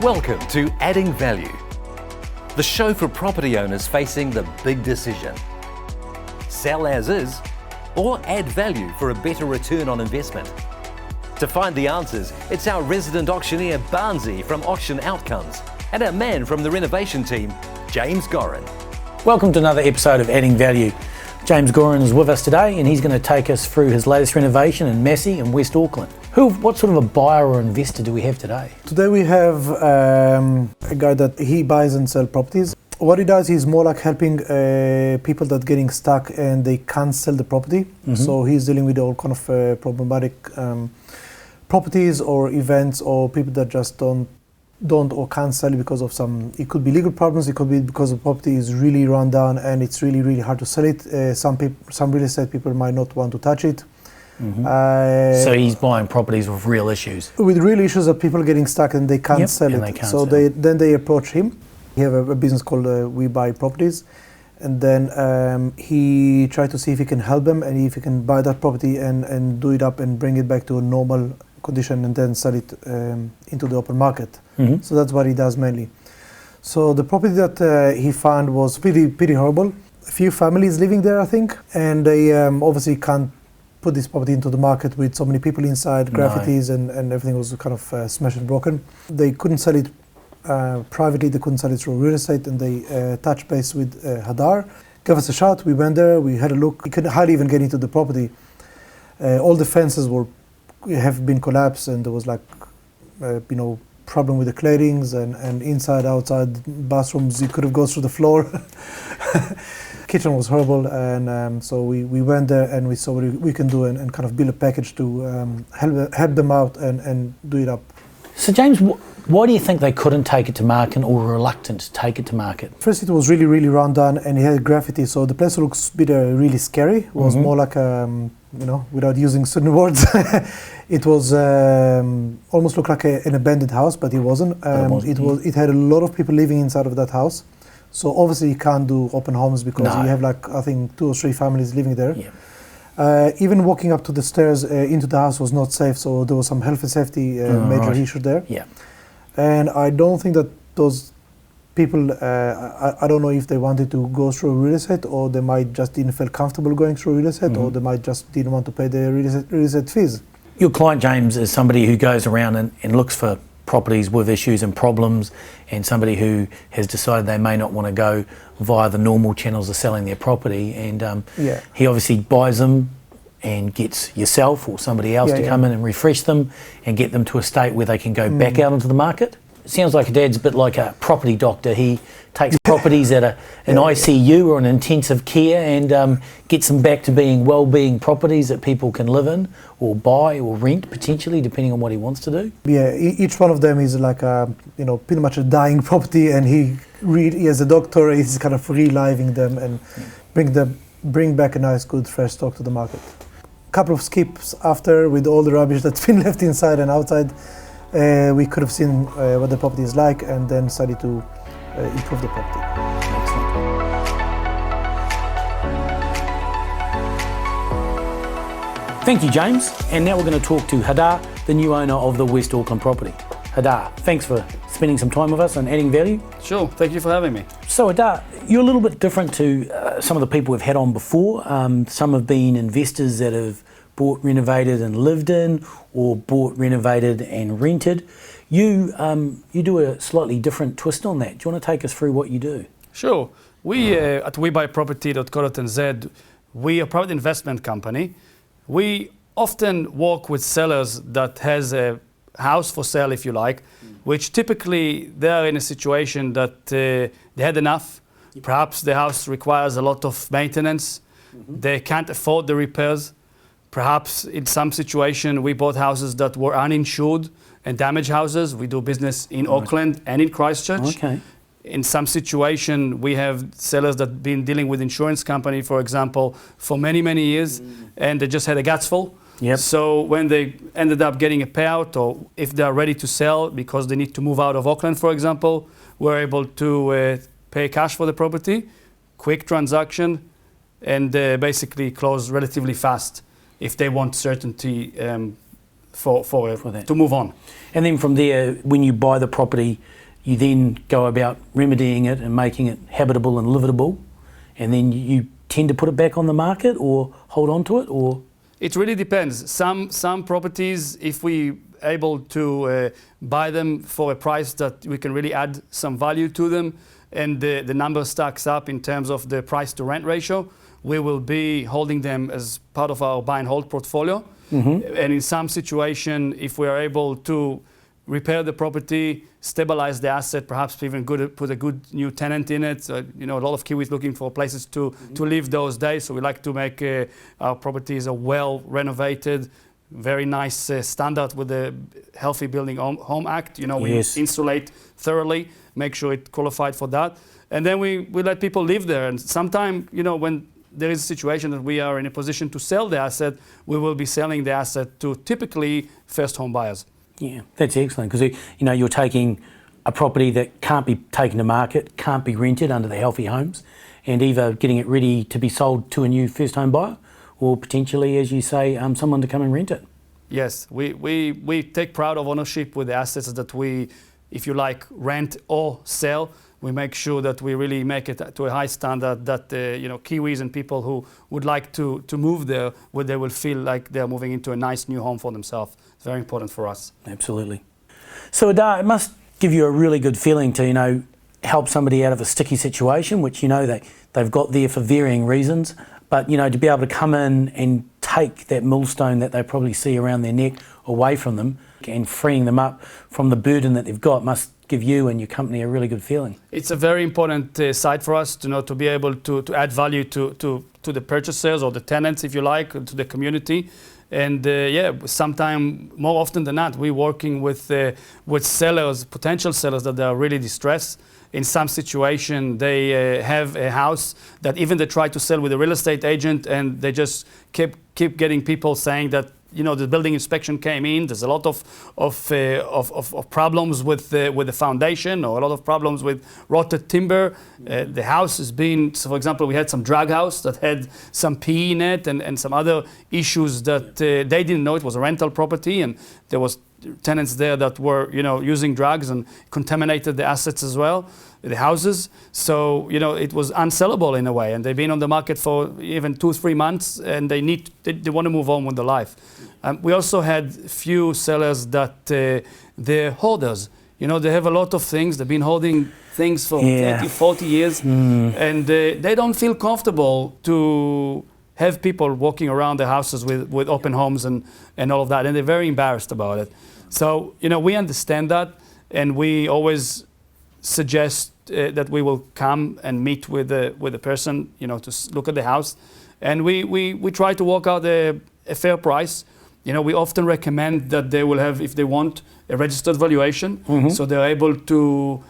Welcome to Adding Value, the show for property owners facing the big decision. Sell as is or add value for a better return on investment. To find the answers, it's our resident auctioneer Barnsey from Auction Outcomes and our man from the renovation team, James Gorin. Welcome to another episode of Adding Value. James Gorin is with us today and he's going to take us through his latest renovation in Massey in West Auckland. What sort of a buyer or investor do we have today? Today we have a guy that he buys and sells properties. What he does, he's more like helping people that are getting stuck and they can't sell the property. Mm-hmm. So he's dealing with all kind of problematic properties or events or people that just don't or can't sell it because of it could be legal problems, it could be because the property is really run down and it's really, really hard to sell it. Some real estate people might not want to touch it. Mm-hmm. So he's buying properties with real issues. With real issues that people are getting stuck and they can't sell it. Then they approach him. He have a business called We Buy Properties, and then he tried to see if he can help them and if he can buy that property and do it up and bring it back to a normal condition and then sell it into the open market. Mm-hmm. So that's what he does mainly. So the property that he found was pretty horrible. A few families living there, I think, and they obviously can't put this property into the market with so many people inside, graffitis and everything was kind of smashed and broken. They couldn't sell it privately, they couldn't sell it through real estate, and they touched base with Hadar. Gave us a shot, we went there, we had a look. We could hardly even get into the property. All the fences have been collapsed and there was problem with the claddings and inside, outside bathrooms, you could have gone through the floor. Kitchen was horrible, and so we went there and we saw what we can do and kind of build a package to help them out and do it up. So James, why do you think they couldn't take it to market or were reluctant to take it to market? First, it was really, really run down and it had graffiti, so the place looks a bit really scary. It was more like, without using certain words, it was almost looked like an abandoned house, but it wasn't. It had a lot of people living inside of that house. So obviously you can't do open homes because you have I think 2 or 3 families living there. Yeah. Even walking up to the stairs into the house was not safe, so there was some health and safety major issue there. Yeah. And I don't think that those people, I don't know if they wanted to go through real estate or they might just didn't feel comfortable going through real estate or they might just didn't want to pay the real estate fees. Your client, James, is somebody who goes around and looks for properties with issues and problems, and somebody who has decided they may not want to go via the normal channels of selling their property, and he obviously buys them and gets yourself or somebody else to come in and refresh them and get them to a state where they can go back out into the market. It sounds like Dad's a bit like a property doctor. He takes properties at an ICU or an intensive care and gets them back to being well-being properties that people can live in or buy or rent potentially, depending on what he wants to do. Yeah, each one of them is like pretty much a dying property, and he as a doctor, he's kind of reliving them and bring back a nice, good, fresh stock to the market. Couple of skips after, with all the rubbish that's been left inside and outside, we could have seen what the property is like and then decided to improve the property. Excellent. Thank you, James. And now we're going to talk to Hadar, the new owner of the West Auckland property. Hadar, thanks for spending some time with us and adding value. Sure, thank you for having me. So Hadar, you're a little bit different to some of the people we've had on before. Some have been investors that have bought, renovated and lived in, or bought, renovated and rented. You do a slightly different twist on that. Do you want to take us through what you do? Sure. We at webuyproperty.co.nz, we are a private investment company. We often work with sellers that has a house for sale, if you like, which typically they're in a situation that they had enough. Perhaps the house requires a lot of maintenance. They can't afford the repairs. Perhaps in some situation we bought houses that were uninsured and damaged houses. We do business in Auckland and in Christchurch. Okay. In some situation we have sellers that have been dealing with insurance company, for example, for many, many years, and they just had a guts full. Yep. So when they ended up getting a payout, or if they are ready to sell because they need to move out of Auckland, for example, we're able to pay cash for the property, quick transaction, and basically close relatively fast if they want certainty to move on. And then from there, when you buy the property, you then go about remedying it and making it habitable and livable, and then you tend to put it back on the market or hold on to it, or? It really depends. Some properties, if we able to buy them for a price that we can really add some value to them, and the number stacks up in terms of the price to rent ratio, we will be holding them as part of our buy and hold portfolio. Mm-hmm. And in some situation, if we are able to repair the property, stabilize the asset, perhaps even put a good new tenant in it. So, a lot of Kiwis looking for places to live those days. So we like to make our properties a well renovated, very nice standard with the Healthy Building Home Act. We insulate thoroughly, make sure it qualified for that. And then we let people live there. And sometimes, when there is a situation that we are in a position to sell the asset, we will be selling the asset to typically first home buyers. Yeah, that's excellent, because you're taking a property that can't be taken to market, can't be rented under the Healthy Homes, and either getting it ready to be sold to a new first home buyer, or potentially, as you say, someone to come and rent it. Yes, we take pride of ownership with the assets that we, if you like, rent or sell. We make sure that we really make it to a high standard that Kiwis and people who would like to move there, where they will feel like they're moving into a nice new home for themselves. It's very important for us. Absolutely. So Hadar, it must give you a really good feeling to help somebody out of a sticky situation, which they've got there for varying reasons, but to be able to come in and take that millstone that they probably see around their neck away from them and freeing them up from the burden that they've got must give you and your company a really good feeling. It's a very important side for us to be able to add value to the purchasers or the tenants, if you like, to the community. And sometime more often than not, we're working with sellers, potential sellers that are really distressed. In some situation, they have a house that even they try to sell with a real estate agent, and they just keep getting people saying that the building inspection came in. There's a lot of problems with the foundation, or a lot of problems with rotted timber. The house has been, so for example, we had some drug house that had some pee in it, and some other issues that they didn't know it was a rental property, and there was tenants there that were using drugs and contaminated the assets as well, the houses. So it was unsellable in a way, and they've been on the market for even 2-3 months, and they want to move on with their life. We also had few sellers that they're hoarders. They have a lot of things. They've been holding things for 30-40 years, and they don't feel comfortable to have people walking around their houses with open homes and all of that, and they're very embarrassed about it. So, we understand that, and we always suggest that we will come and meet with the person, to look at the house, and we try to work out a fair price. We often recommend that they will have, if they want, a registered valuation, so they're able to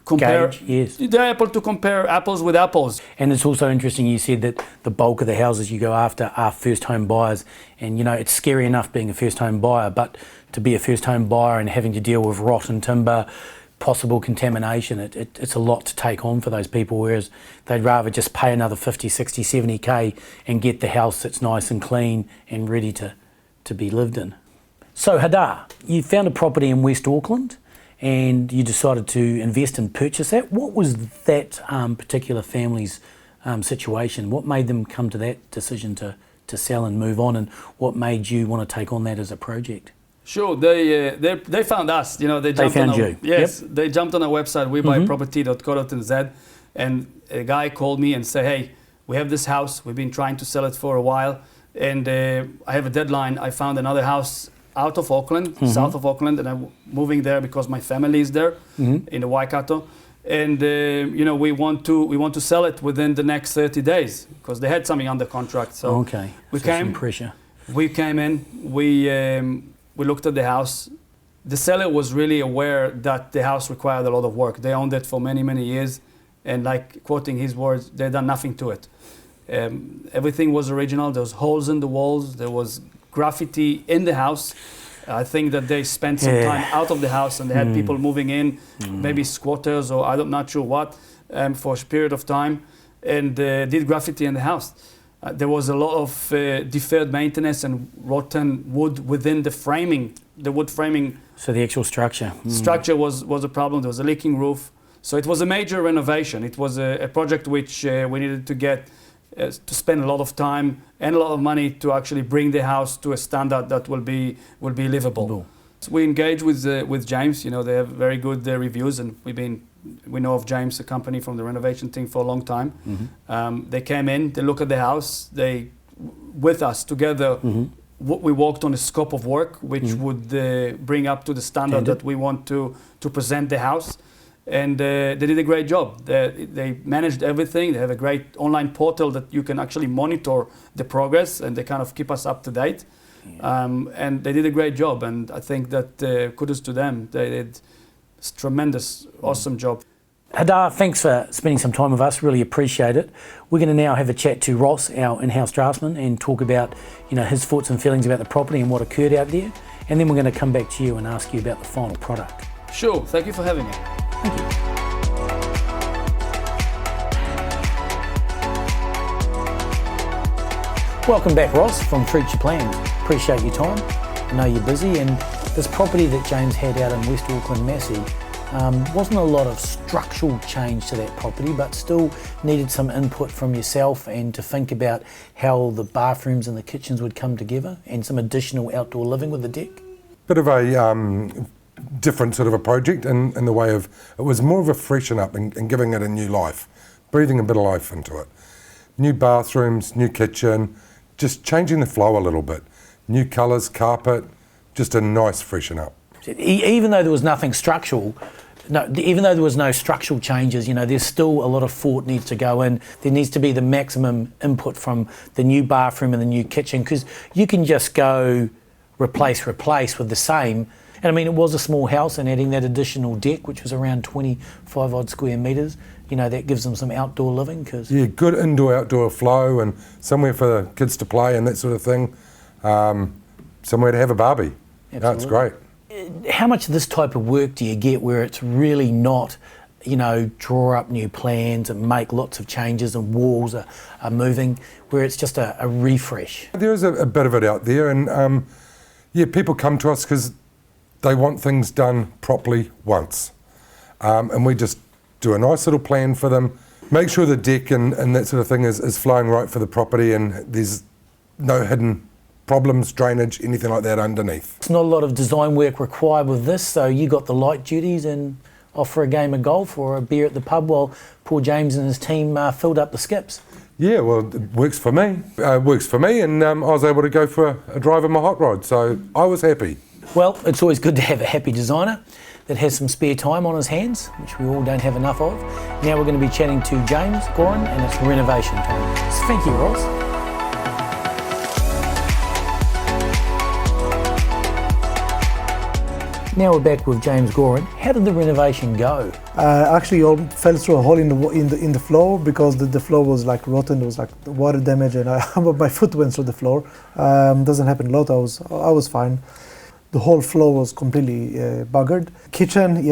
compare. Gauge, yes. They're able to compare apples with apples. And it's also interesting, you said that the bulk of the houses you go after are first home buyers, and it's scary enough being a first home buyer, but to be a first home buyer and having to deal with rotten timber, possible contamination, it's a lot to take on for those people, whereas they'd rather just pay another 50, 60, 70K and get the house that's nice and clean and ready to be lived in. So Hadar, you found a property in West Auckland and you decided to invest and purchase that. What was that particular family's situation? What made them come to that decision to sell and move on, and what made you want to take on that as a project? Sure, they found us. They found you. Yes, yep. They jumped on our website, webuyproperty.co.nz, and a guy called me and said, "Hey, we have this house. We've been trying to sell it for a while, and I have a deadline. I found another house out of Auckland, south of Auckland, and I'm moving there because my family is there in the Waikato. And we want to sell it within the next 30 days because they had something under contract. So some pressure. We came in. We looked at the house. The seller was really aware that the house required a lot of work. They owned it for many, many years, and like quoting his words, they'd done nothing to it. Everything was original. There was holes in the walls. There was graffiti in the house. I think that they spent some time out of the house, and they had people moving in, maybe squatters or I'm not sure what, for a period of time, and did graffiti in the house. There was a lot of deferred maintenance and rotten wood within the framing. The wood framing. So the actual structure. Structure was a problem. There was a leaking roof. So it was a major renovation. It was a project which we needed to get to spend a lot of time and a lot of money to actually bring the house to a standard that will be livable. Cool. So we engaged with James. You know, they have very good reviews, and we know of James, a company from the renovation team, for a long time. Mm-hmm. They came in, they looked at the house, with us together. Mm-hmm. We worked on a scope of work which would bring up to the standard that we want to present the house. And they did a great job. They managed everything. They have a great online portal that you can actually monitor the progress, and they kind of keep us up to date. Yeah. And they did a great job, and I think that kudos to them. They did a tremendous, awesome job. Hadar, thanks for spending some time with us. Really appreciate it. We're going to now have a chat to Ross, our in-house draftsman, and talk about his thoughts and feelings about the property and what occurred out there. And then we're going to come back to you and ask you about the final product. Sure. Thank you for having me. Thank you. Welcome back, Ross, from Future Plans. Appreciate your time. I know you're busy, and this property that James had out in West Auckland, Massey, wasn't a lot of structural change to that property, but still needed some input from yourself and to think about how the bathrooms and the kitchens would come together, and some additional outdoor living with the deck. Bit of a different sort of a project in the way of, it was more of a freshen up and giving it a new life, breathing a bit of life into it. New bathrooms, new kitchen, just changing the flow a little bit. New colours, carpet, just a nice freshen up. Even though there was nothing structural, even though there was no structural changes, there's still a lot of thought needs to go in. There needs to be the maximum input from the new bathroom and the new kitchen, because you can just go replace with the same. And I mean, it was a small house, and adding that additional deck, which was around 25 odd square metres, that gives them some outdoor living. Yeah, good indoor-outdoor flow, and somewhere for the kids to play and that sort of thing. Somewhere to have a barbie. That's great. How much of this type of work do you get where it's really not, draw up new plans and make lots of changes and walls are moving, where it's just a refresh? There is a bit of it out there, and people come to us because they want things done properly once. And we just do a nice little plan for them, make sure the deck and that sort of thing is flowing right for the property, and there's no hidden problems, drainage, anything like that underneath. It's not a lot of design work required with this, so you got the light duties and off for a game of golf or a beer at the pub while poor James and his team filled up the skips. Yeah, well, it works for me. And I was able to go for a drive in my hot rod, so I was happy. Well, it's always good to have a happy designer that has some spare time on his hands, which we all don't have enough of. Now we're going to be chatting to James Gorin, and it's renovation time. So thank you, Ross. Now we're back with James Gorin. How did the renovation go? Actually, I fell through a hole in the floor because the floor was like rotten. There was like water damage, and my foot went through the floor. Doesn't happen a lot. I was fine. The whole floor was completely buggered. Kitchen,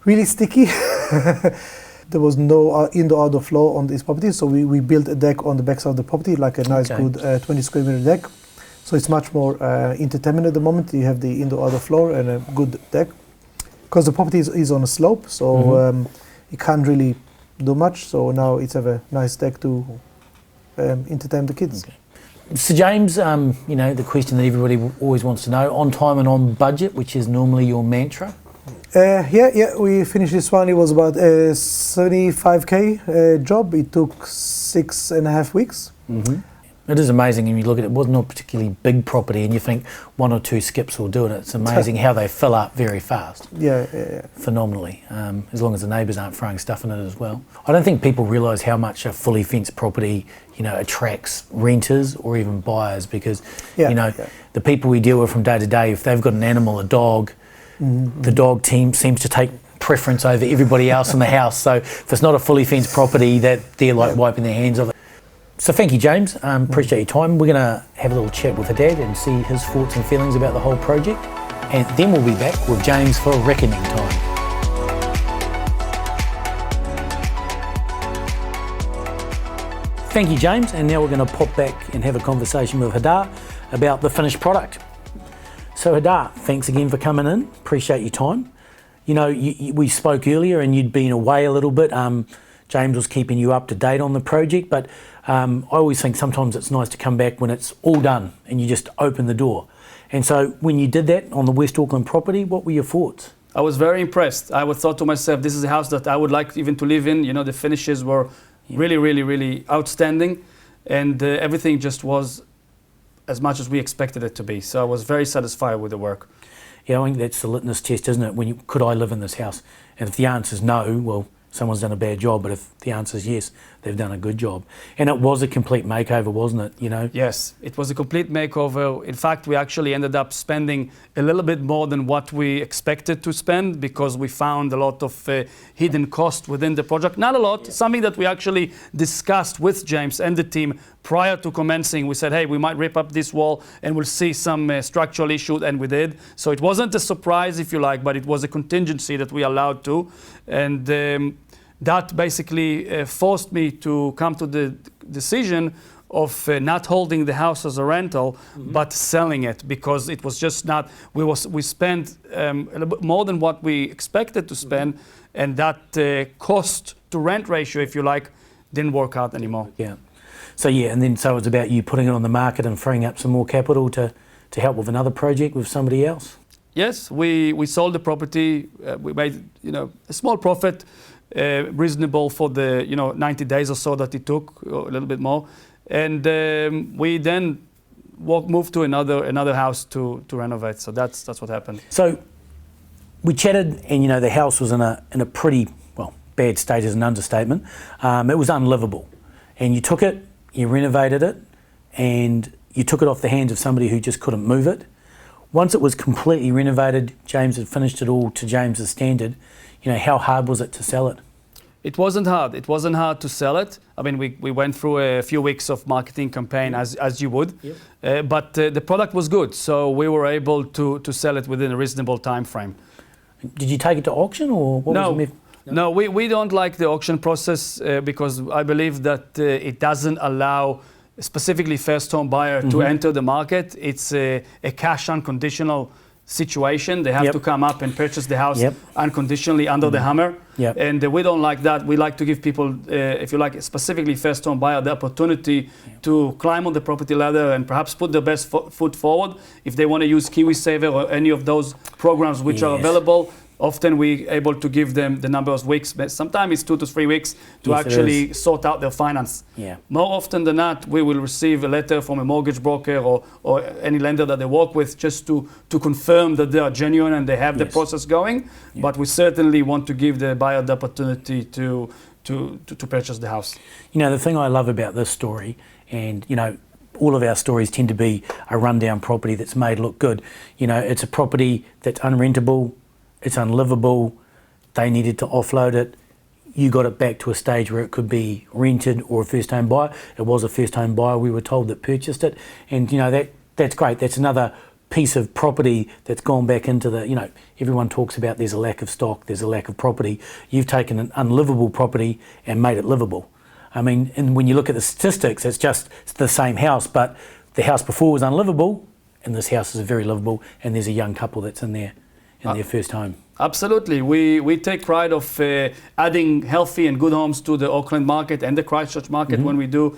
really sticky. There was no indoor-outdoor flow on this property, so we built a deck on the backside of the property, like a nice, good 20 square meter deck. So it's much more entertainment at the moment. You have the indoor-outdoor floor and a good deck. Because the property is on a slope, so you can't really do much. So now it's a nice deck to entertain the kids. Okay. So James, the question that everybody always wants to know, on time and on budget, which is normally your mantra? We finished this one. It was about a 75k job. It took 6.5 weeks. Mm-hmm. It is amazing, and you look at it, it wasn't a particularly big property, and you think 1 or 2 skips will do it. It's amazing how they fill up very fast. Yeah. Phenomenally, as long as the neighbours aren't throwing stuff in it as well. I don't think people realise how much a fully fenced property, attracts renters or even buyers, because, the people we deal with from day to day, if they've got an animal, a dog, the dog team seems to take preference over everybody else in the house. So if it's not a fully fenced property, that they're like wiping their hands of it. So thank you, James. Appreciate your time. We're going to have a little chat with Hadad and see his thoughts and feelings about the whole project. And then we'll be back with James for reckoning time. Thank you, James. And now we're going to pop back and have a conversation with Hadar about the finished product. So Hadar, thanks again for coming in. Appreciate your time. You know, we spoke earlier and you'd been away a little bit. James was keeping you up to date on the project, but I always think sometimes it's nice to come back when it's all done and you just open the door. And so when you did that on the West Auckland property, what were your thoughts? I was very impressed. I thought to myself, this is a house that I would like even to live in. You know, the finishes were really, really, really outstanding, and everything just was as much as we expected it to be. So I was very satisfied with the work. Yeah, I think that's the litmus test, isn't it? Could I live in this house? And if the answer is no, well, someone's done a bad job, but if the answer is yes, they've done a good job. And it was a complete makeover, wasn't it? You know? Yes, it was a complete makeover. In fact, we actually ended up spending a little bit more than what we expected to spend because we found a lot of hidden cost within the project. Not a lot, something that we actually discussed with James and the team prior to commencing. We said, hey, we might rip up this wall and we'll see some structural issues, and we did. So it wasn't a surprise, if you like, but it was a contingency that we allowed to. And that basically forced me to come to the decision of not holding the house as a rental, but selling it, because it was just not, we spent a little bit more than what we expected to spend, and that cost to rent ratio, if you like, didn't work out anymore. Yeah. So so it's about you putting it on the market and freeing up some more capital to help with another project with somebody else? Yes, we sold the property, we made a small profit, reasonable for the 90 days or so that it took, or a little bit more, and we then moved to another house to renovate. So that's what happened. So we chatted, and the house was in a pretty bad state is an understatement. It was unlivable, and you took it, you renovated it, and you took it off the hands of somebody who just couldn't move it. Once it was completely renovated, James had finished it all to James's standard. How hard was it to sell it? It wasn't hard. It wasn't hard to sell it. I mean, we went through a few weeks of marketing campaign as you would, but the product was good, so we were able to sell it within a reasonable time frame. Did you take it to auction, or what was the No, we don't like the auction process because I believe that it doesn't allow specifically first-home buyer to enter the market. It's a cash unconditional situation. They have to come up and purchase the house unconditionally under the hammer. And we don't like that. We like to give people, if you like, specifically first-home buyer, the opportunity to climb on the property ladder and perhaps put their best foot forward. If they want to use KiwiSaver or any of those programs which are available, often we're able to give them the number of weeks, but sometimes it's 2 to 3 weeks to actually sort out their finance. More often than not, we will receive a letter from a mortgage broker or any lender that they work with just to confirm that they are genuine and they have the process going. But we certainly want to give the buyer the opportunity to purchase the house. The thing I love about this story, and all of our stories tend to be a rundown property that's made look good. It's a property that's unrentable, it's unlivable, they needed to offload it, you got it back to a stage where it could be rented or a first-home buyer. It was a first-home buyer, we were told, that purchased it, and that's great. That's another piece of property that's gone back into the, everyone talks about there's a lack of stock, there's a lack of property. You've taken an unlivable property and made it livable. I mean, and when you look at the statistics, it's the same house, but the house before was unlivable, and this house is very livable, and there's a young couple that's in there. In their first home. Absolutely. We take pride of adding healthy and good homes to the Auckland market and the Christchurch market when we do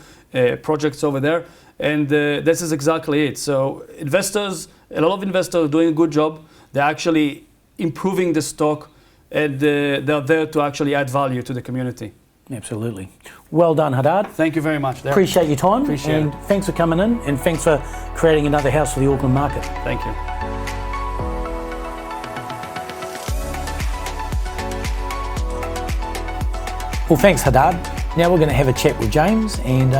projects over there. And this is exactly it. So a lot of investors are doing a good job. They're actually improving the stock, and they're there to actually add value to the community. Absolutely. Well done, Hadar. Thank you very much. Appreciate your time. Appreciate it. Thanks for coming in, and thanks for creating another house for the Auckland market. Thank you. Well, thanks, Hadar. Now we're going to have a chat with James, and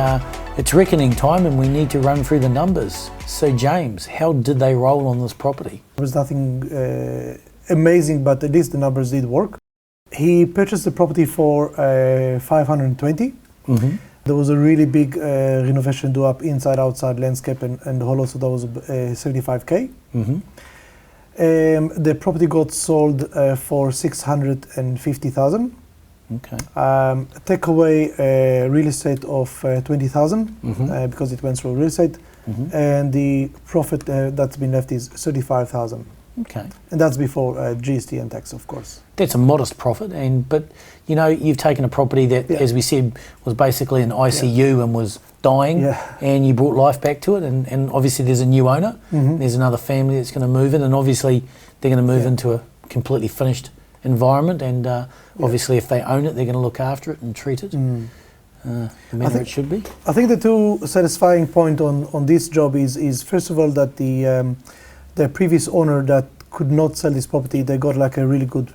it's reckoning time, and we need to run through the numbers. So, James, how did they roll on this property? There was nothing amazing, but at least the numbers did work. He purchased the property for 520. There was a really big renovation do up inside, outside, landscape, and the whole also that was 75k. The property got sold for 650,000. Okay. Take away real estate of 20,000 because it went through real estate, and the profit that's been left is 35,000. Okay. And that's before GST and tax, of course. That's a modest profit, but you know, you've taken a property that, as we said, was basically an ICU and was dying, and you brought life back to it, and obviously there's a new owner, there's another family that's going to move in, and obviously they're going to move into a completely finished environment, and obviously if they own it, they're going to look after it and treat it the manner it should be. I think the two satisfying point on this job is first of all that the previous owner that could not sell this property, they got like a really good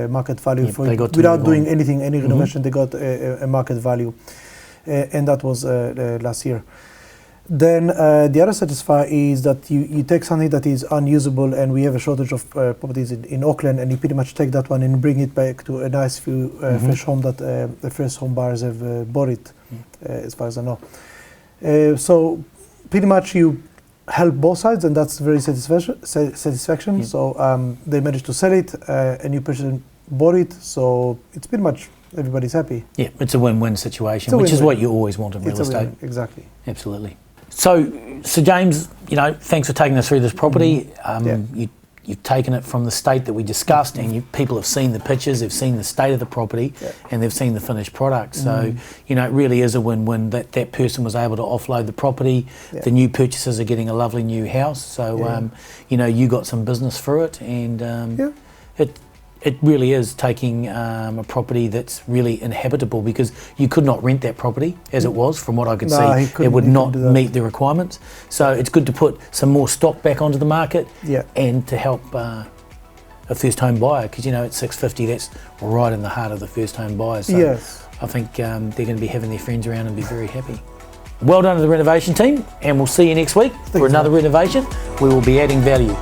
market value for it. Without doing anything, any renovation, they got a market value, and that was last year. Then the other satisfier is that you take something that is unusable, and we have a shortage of properties in Auckland, and you pretty much take that one and bring it back to a nice few fresh home that the first home buyers have bought it, as far as I know. So pretty much you help both sides, and that's very satisfaction. Yeah. So they managed to sell it, a new person bought it, so it's pretty much everybody's happy. Yeah, it's a win-win situation, which is what you always want in real estate. Exactly. Absolutely. So James, you know, thanks for taking us through this property. You've taken it from the state that we discussed, and people have seen the pictures, they've seen the state of the property, and they've seen the finished product. So, you know, it really is a win-win that that person was able to offload the property. The new purchasers are getting a lovely new house. So, you know, you got some business through it, and it really is taking a property that's really inhabitable, because you could not rent that property as it was, from what I could see. It would not meet the requirements. So it's good to put some more stock back onto the market and to help a first home buyer, because you know at 650 that's right in the heart of the first home buyers. So I think they're going to be having their friends around and be very happy. Well done to the renovation team, and we'll see you next week for another renovation. We will be adding value.